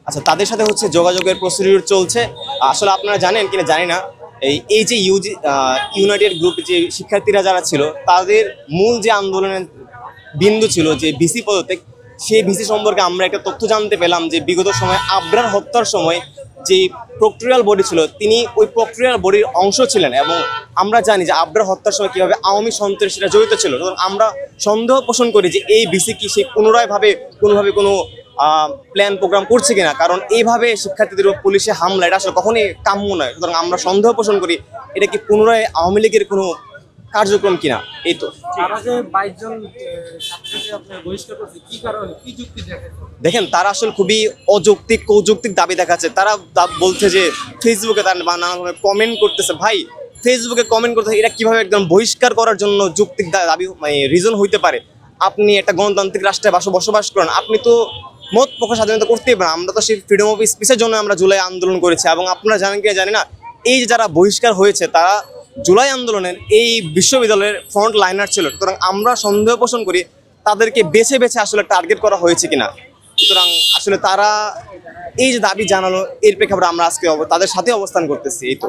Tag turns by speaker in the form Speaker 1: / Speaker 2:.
Speaker 1: আচ্ছা, তাদের সাথে হচ্ছে যোগাযোগের প্রসিডিউর চলছে। আসলে আপনারা জানেন কিনা জানি না, এই যে ইউনাইটেড গ্রুপ যে শিক্ষার্থীরা যারা ছিল, তাদের মূল যে আন্দোলনের বিন্দু ছিল যে ভিসি পদত্যাগ, সেই ভিসি সম্পর্কে আমরা একটা তথ্য জানতে পেলাম যে বিগত সময় আবরার হত্যার সময় যে প্রক্টোরিয়াল বডি ছিল, তিনি ওই প্রক্টোরিয়াল বডির অংশ ছিলেন। এবং আমরা জানি যে আবরার হত্যার সময় কীভাবে আওয়ামী সন্ত্রাসীরা জড়িত ছিল। এবং আমরা সন্দেহ পোষণ করি যে এই ভিসি কি সে কোনোভাবে কোনো প্ল্যান প্রোগ্রাম করছে কিনা, কারণ এইভাবে শিক্ষার্থীদের উপর পুলিশে হামলা এটা আসলে কখনোই কাম্য নয়। সুতরাং আমরা সন্দেহ পোষণ করি এটা কি পুনরায় আওয়ামী লীগের কোনো কার্যক্রম কিনা। এই তো
Speaker 2: তারা যে 22 জন ছাত্রকে আপনার বহিষ্কার করছে, কি কারণে, কি যুক্তি দেখেন?
Speaker 1: দেখেন, তারা আসলে খুবই কৌযুক্তিক দাবি দেখাচ্ছে। তারা বলছে যে ফেসবুকে তারা নানাভাবে কমেন্ট করতেছে। ভাই, ফেসবুকে কমেন্ট করতে এটা কিভাবে একদম বহিষ্কার করার জন্য যৌক্তিক দাবি মানে রিজন হইতে পারে? আপনি একটা গণতান্ত্রিক রাষ্ট্রে বসবাস করেন, আপনি তো মত প্রকাশ স্বাধীনতা করতেই পারেন। আমরা তো সেই ফ্রিডম অফ স্পিচের জন্য আমরা জুলাই আন্দোলন করেছি। এবং আপনারা জানেন কি জানি না, এই যে যারা বহিষ্কার হয়েছে তারা জুলাই আন্দোলনের এই বিশ্ববিদ্যালয়ের ফ্রন্ট লাইনার ছিল। সুতরাং আমরা সন্দেহ পোষণ করি তাদেরকে বেছে বেছে আসলে টার্গেট করা হয়েছে কিনা। সুতরাং আসলে তারা এই যে দাবি জানালো, এর প্রেক্ষাপটে আমরা আজকে তাদের সাথে অবস্থান করতেছি। এই তো।